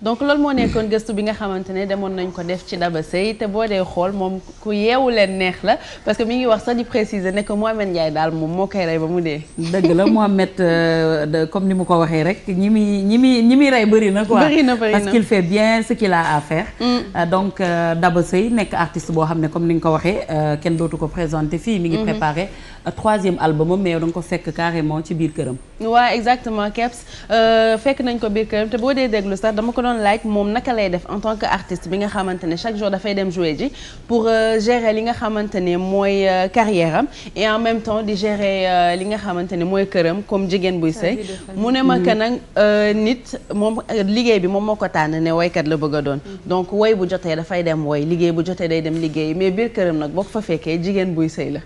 donc loolu moo nekkoon gëstu bi nga xamante ne demoon nañ ko def ci Daba Seye te boo dee xool moom ku yeewu leen neex la parce que mi ngi wax sax di préciser ne que Mohamed Ndiaye daal moom moo koy rey ba mu dee. dëgg la Mohamed comme ni mu ko waxee rek ñi muy rey bëri na quoi. bëri na parce qu'il fait bien ce qu'il a à faire. donc Daba Seye nekk artiste boo xam ne comme ni nga ko waxee kenn dootu ko présenté fii mi ngi préparé 3e album mais yow da nga ko fekk carrément ci biir këram. waaw exactement Kebs fekk nañ ko biir këram te boo dee déglu sax dama ko doon laaj moom naka lay def en tant que artiste bi nga xamante ne chaque jour dafay dem jouer ji pour gérer li nga xamante ne mooy carrière am et en même temps di gérer li nga xamante ne mooy këram comme jigéen buy sëy mu ne ma que nag nit moom liggéey bi moom moo ko tànn ne woykat la bëgg a doon donc woy bu jotee dafay dem woy liggéey bu jotee day dem liggéey mais biir këram nag boo ko fa fekkee jigéen buy sëy la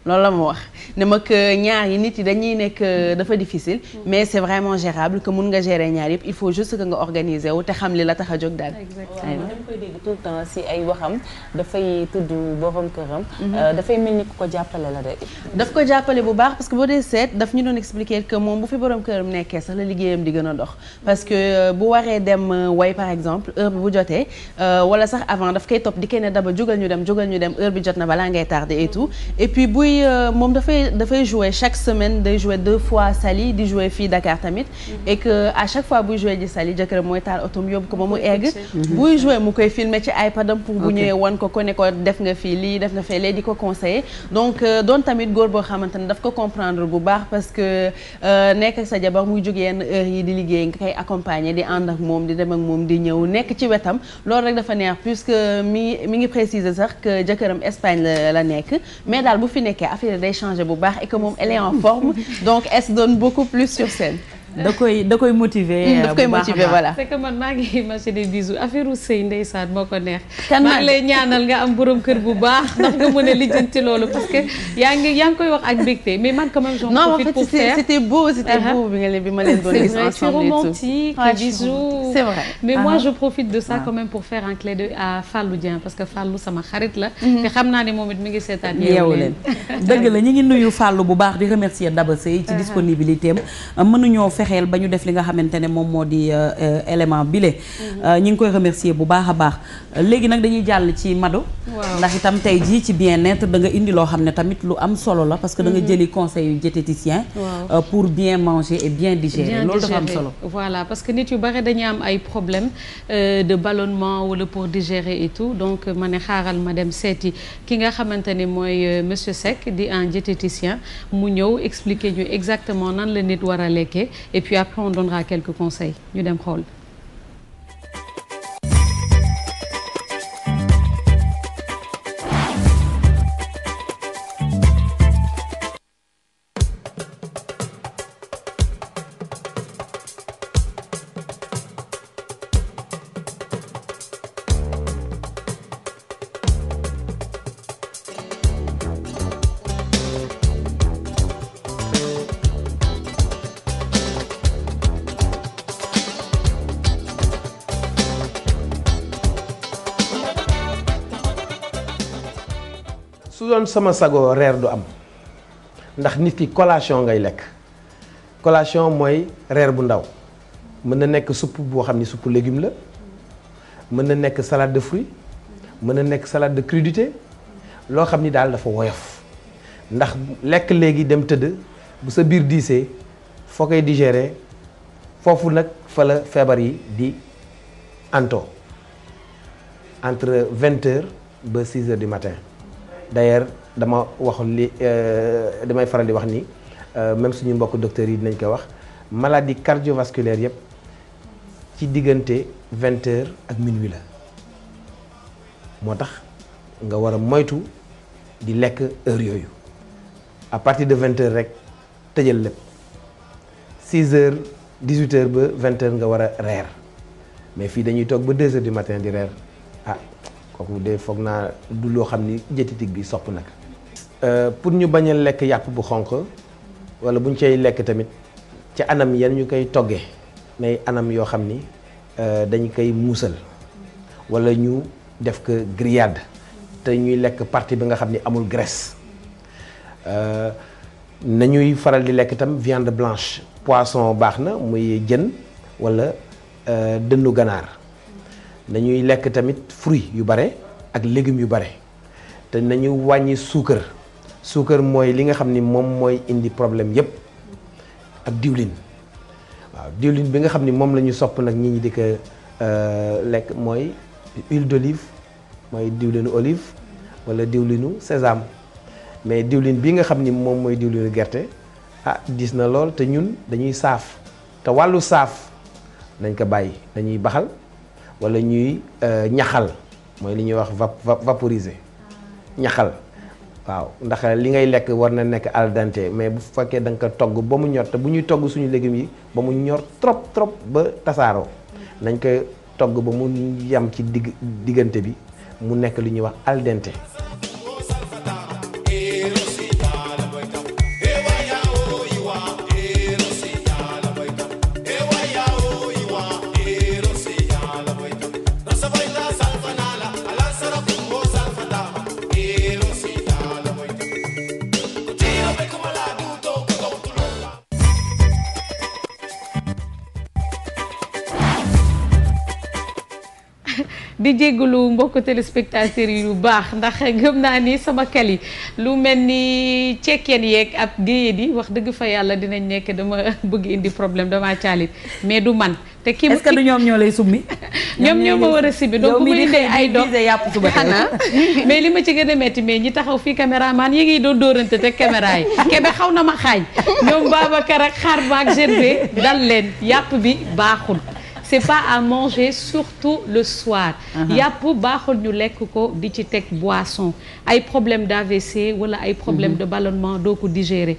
loolu la ma wax ne ma que ñaar yi nit yi dañuy nekk dafa difficile mais c'est vraiment gérable que mun nga gérer ñaar yëpp il faut juste que nga organiser wu te xam li la tax a jóg daal. exactement dañ koy dégg tout le temps si ay waxam dafay tudd borom këram. dafay mel ni ku ko jàppale la de. daf ko jàppale bu baax parce que boo dee seet daf ñu doon expliquer que moom bu fi borom këram nekkee sax la liggéeyam di gën a dox parce que bu waree dem way par exemple heure bi bu jotee wala sax avant daf koy topp di kenn Daba jógal ñu dem heure bi jot na balaa ngay tardé et tout et puis buy moom dafay jouer chaque semaine day jouer 2 fois Saly di jouer fii Dakar tamit et que à chaque fois buy jouer ji Saly jëkkëram mooy taal otom yóbbu ko ba mu egg buy jouer mu koy filmer ci iPadam pour bu ñëwee wan ko ne ko def nga fii lii def nga fee lee di ko conseiller donc doon tamit góor boo xamante ne daf ko comprendre bu baax parce que nekk ak sa jabar muy jóge yenn heure yi di liggéey nga koy accompagner di ànd ak moom di dem ak moom di ñëw nekk ci wetam loolu rek dafa neex puisque mi ngi préciser sax que jëkkëram Espagne la nekk mais daal bu fi nekkee affaire day changer bu baax et que moom elle est en forme donc elle se donne beaucoup plus sur scène. da koy motiver. daf koy motiver voilà. c'est que man maa ngi imaginer bisou affaire u sëy ndeysaan moo ko neex. kan maa ngi lay ñaanal nga am borom kër bu baax ndax nga mën a lijjanti loolu parce que yaa ngi koy wax ak mbégte mais man quand même j'en profite pour faire. c'était beau bi ma leen doon gis ensemble et tout. c'est romantique bisou. c'est vrai. mais moi je profite de ça quand même pour faire un clin d'œil à Fallou Dieng parce que Fallou sama xarit la. te xam naa ne moom it mi ngi seetaan yeewu leen dëgg la ñu ngi nuyu Fallou bu baax di remercier Daba Seye ci disponibilité am mënuñoo fexeel ba ñu def li nga xamante ne moom moo di élément bile. ñu ngi koy remercier bu baax a baax léegi nag dañuy jàll ci Mado. ndax itam tey jii ci bien-être da nga indi loo xam ne tamit lu am solo la parce que da nga jëli conseil yu diététicien pour bien manger et bien digérer loolu dafa am solo. voilà parce que nit yu bari dañuy am ay problèmes de ballonnement wala pour digérer et tout donc ma ne xaaral ma dem seeti ki nga xamante ne mooy monsieur Seck di un diététicien mu ñëw expliquer ñu exactement nan la nit war a lekkee et puis après on donnera quelques conseils ñu dem xool. su doon sama sago reer du am ndax nit ki collation ngay lekk collation mooy reer bu ndaw mën na nekk supp boo xam ni supp légume la mën na nekk salade de fruits mën na nekk salade de crudité loo xam ni daal dafa woyof ndax lekk léegi dem tëdd bu sa biir diisee foo koy digérer foofu nag fa la feebar yi di anto entre 20h ba 6h du matin. d'ailleurs dama wax li damay faral di wax ni même suñu mbokk docteurs yi dinañ ko wax maladie cardiovasculaire yëpp ci diggante 20h ak minuit la moo tax nga war a moytu di lekk heure yooyu à partir de 20h rek tëjal lépp 6h 18h ba 20h nga war a reer mais fii dañuy toog ba 2h du matin di reer kooku de foog naa du loo xam ni diététique bi sopp nag pour ñu bañ a lekk yàpp bu xonq wala buñ cay lekk tamit ci anam yan ñu koy toggee mais anam yoo xam ni dañ koy muusal wala ñu def ko grillade te ñuy lekk partie bi nga xam ni amul graisse nañuy faral di lekk itam viande blanche poisson baax na muy jën wala dënnu ganaar nañuy lekk tamit fruits yu bare ak légumes yu bare te nañu wàññi suukar mooy li nga xam ni moom mooy indi problème yépp ak diwlin waaw diwlin bi nga xam ni moom la ñu sopp nag ñi di ko lekk mooy huile d'olive mooy diwlinu olive wala diwlinu sésame mais diwlin bi nga xam ni moom mooy diwlinu gerte diis na lool te ñun dañuy saaf te wàllu saaf nañ ko bàyyi dañuy baxal wala ñuy ñaxal mooy li ñuy wax vaporiser ñaxal waaw ndax li ngay lekk war na nekk al dente mais bu fekkee da nga ko togg ba mu ñor te bu ñuy togg suñu légumes yi ba mu ñor trop ba tasaaroo nañ ko togg ba mu yam ci diggante bi mu nekk li ñuy wax al dente. di jéggalu mbokk téléspectateurs yi lu baax ndax gëm naa ni sama kali lu mel ni cekkeen yeeg ab géyee di wax dëgg fa yàlla dinañ nekk dama bëgg indi problème dama caalit mais du man te ki est-ce que du ñoom ñoo lay summi ñoom ñoo ma war a sibbi donc bu indee ay doom yàpp suba xanaa mais li ma ci gën a metti mais ñi taxaw fii caméraman yi ngi doon dóorante te caméra yi kebe xaw na ma xaañ ñoom Babacar ak xaar baak gerbe dal leen yàpp bi baaxul c'est pas à manger surtout le soir yàpp baaxul ñu lekk ko di ci teg boisson ay problème d'AVC wala ay problème de ballonnement doo ko digérer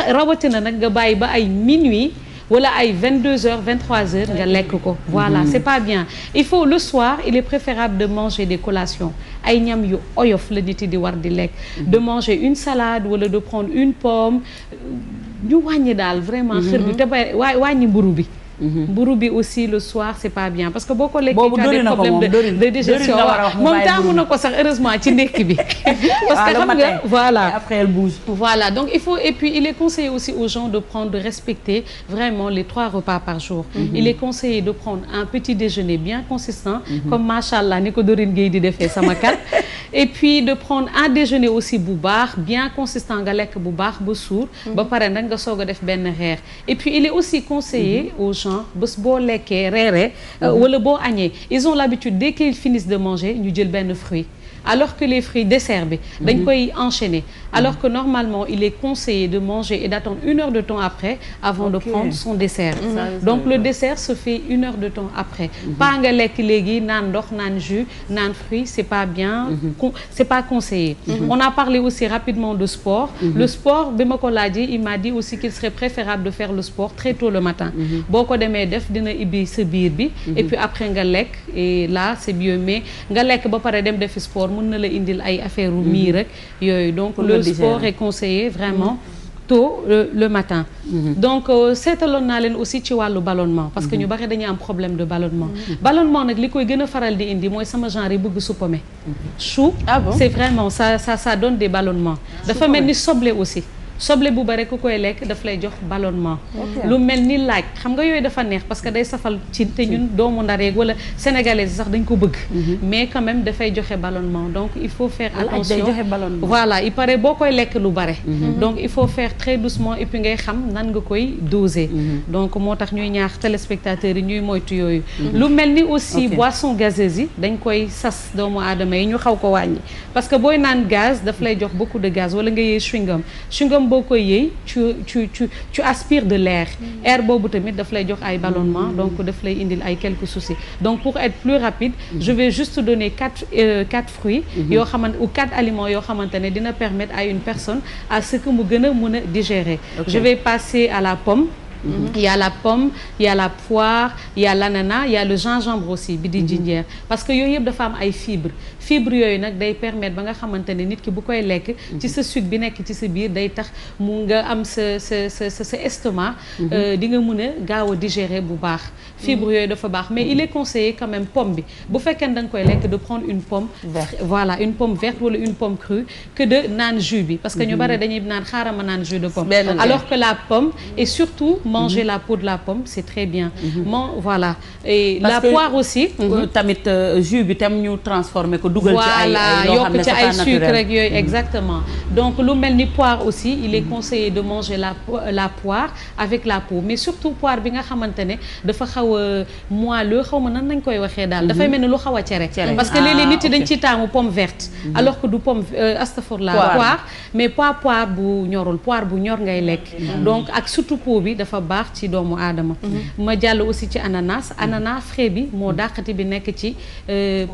rawatina nag nga bàyyi ba ay minuit wala ay 22h 23h nga lekk ko voilà c'est pas bien il faut le soir il est préférable de manger des collations ay ñam yu oyof la nit yi di war di lekk de manger une salade wala de prendre une pomme ñu wàññi daal vraiment xër bi te ba wàññi mburu bi mburu bi aussi le soir c'est pas bien parce que boo ko lekkee tu as des problèmes de digestion moom taamu na ko sax heureusement ci ndekki bi parce que xam nga voilà après elle bouge voilà donc il faut et puis il est conseillé aussi aux gens de prendre de respecter vraiment les 3 repas par jour il est conseillé de prendre un petit déjeuner bien consistant comme machallah ni ko Dorine Gueye di defee sama kat et puis de prendre un déjeuner aussi bu baax bien consistant nga lekk bu baax ba suur ba pare nag nga soog a def benn reer et puis il est aussi conseillé aux gens bés boo lekkee reere wala boo añee ils ont l'habitude dès qu'ils finissent de manger ñu jël benn fruit alors que les fruits dessert bi dañ koy enchaîner alors que normalement il est conseillé de manger et d'attendre 1 heure de temps après avant de prendre son dessert donc le dessert se fait 1 heure de temps après pas nga lekk léegi naan ndox naan jus naan fruit c'est pas bien c'est pas conseillé on a parlé aussi rapidement de sport le sport bi ma ko laajee il m'a dit aussi qu'il serait préférable de faire le sport très tôt le matin boo ko demee def dina ibbi sa biir bi et puis après nga lekk et là c'est mieux mais nga lekk ba pare dem defi sport mën na la indil ay affaire u mii rek yooyu donc le sport est conseillé vraiment tôt le matin donc seetaloon naa leen aussi ci wàllu ballonnement parce que ñu bari dañuy am problème de ballonnement nag li koy gën a faral di indi mooy sama genre yi bëgg suppome chou c'est vraiment ça donne des ballonnements dafa mel ni soble aussi soble bu bare ku koy lekk daf lay jox ballonnement lu mel ni laaj xam nga yooyu dafa neex parce que day safal ci te ñun doomu ndareeg wala sénégalais sax dañ ko bëgg mais quand même dafay joxe ballonnement donc il faut faire attention voilà il paraît boo koy lekk lu bare donc il faut faire très doucement et puis ngay xam nan nga koy doser donc moo tax ñuy ñaax téléspectateurs yi ñuy moytu yooyu lu mel ni aussi boisson gazeuse yi dañ koy sas doomu aadama yi ñu xaw ko wàññi parce que booy naan gaz daf lay jox beaucoup de gaz wala nga yee chewing-gum boo koy yëy tu aspires de l'air air boobu tamit daf lay jox ay ballonnement donc daf lay indil ay quelques soucis donc pour être plus rapide je vais juste donner 4 fruits yoo xamante ou 4 aliments yoo xamante ne dina permettre à une personne à ce que mu gën a mën a digérer je vais passer à la pomme il y a la pomme, il y a la poire, il y a l'ananas, il y a le gingembre aussi bi di jinjeer parce que yooyu yëpp dafa am ay fibres yooyu nag day permettre ba nga xamante ne nit ki bu koy lekk ci sa sucre bi nekk ci sa biir day tax mu nga am sa estomac di nga mën a gaaw a digérer bu baax fibres yooyu dafa baax mais il est conseillé quand même pomme bi bu fekkee ne da nga koy lekk de prendre une pomme voilà une pomme verte wala une pomme crue que de naan jus bi parce que ñu bare dañuy naan xaaral ma naan jus de pomme alors que la pomme et surtout manger la peau de la pomme c'est très bien. Voilà et la poire aussi. tamit jus bi tam ñu transformer ko dugal ci ay loo xam ne yokk ci ay sucre rek yooyu exactement. donc lu mel ni poire aussi il est conseillé de manger la poire avec la peau mais surtout poire bi nga xamante ne dafa xaw a moelleux xaw ma nan nañ koy waxee daal. dafay mel ni lu xaw a cere. parce que léeg-léeg nit yi dañ ci taamu pomme verte. alors que du pomme astafurlah poire mais pas poire bu ñorul poire bu ñor ngay lekk. donc ak surtout peau bi dafa baax ci doomu aadama. ma jàll aussi ci ananas frais bi moo dàqati bi nekk ci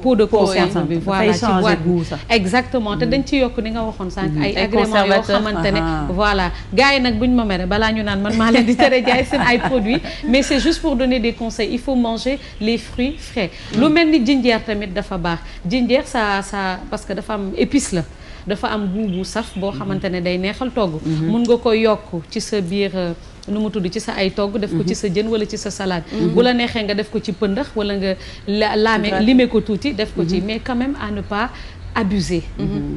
peau de conserve bi. voilà ci boîte bi exactement te dañ ci yokk ni nga waxoon sànq ay agréments yoo xamante ne voilà gars yi nag buñ ma mere balaa ñu naan man maa leen di tere jaay seen ay produits mais c'est juste pour donner des conseils il faut manger les fruits frais. lu mel ni jinjeer tamit dafa baax jinjeer ça parce que dafa am épice la. dafa am goût bu saf boo xamante ne day neexal togg. mun nga ko yokk ci sa biir nu mu tudd ci sa ay togg def ko ci sa jën wala ci sa salade. bu la neexee nga def ko ci pëndax wala nga lime ko tuuti def ko ci mais quand même à ne pas abuser.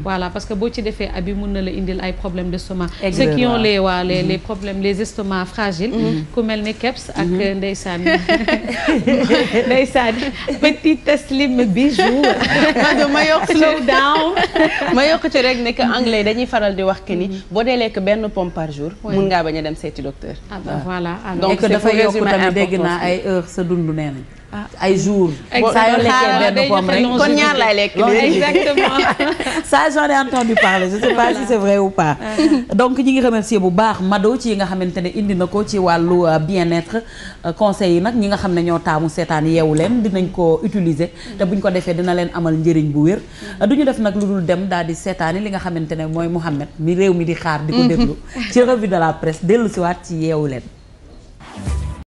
Voilà parce que boo ci defee abus mun na la indil ay problèmes d'estomac. ceux qui ont les problèmes les estomacs fragiles. ku mel ni keps ak ndeysaan petite slim bijou. ma yokk ci slow down. ma yokk ci rek ne que anglais dañuy faral di wax que ni boo dee lekk benn pomme par jour. mun ngaa bañ a dem seeti docteur. Voilà donc c'est dafa yokk tamit dégg naa ay heure sa dundu nee nañ. ay jours. saa yoo lekkee benn pomme rek kon ñaar laay lekk. exactement. ça j'en ai entendu parler je sais pas si c'est vrai ou pas. donc ñi ngi remercier bu baax Mado ci yi nga xamante ne indi na ko ci wàllu bien-être conseils yi nag ñi nga xam ne ñoo taamu seetaan yeewu leen dinañ ko utiliser. te buñ ko defee dina leen amal njëriñ bu wér. du ñu def nag lu dul dem daal di seetaani li nga xamante ne mooy Mouhamed mi réew mi di xaar di ko déglu. ci revue de la presse dellu siwaat ci yeewu leen.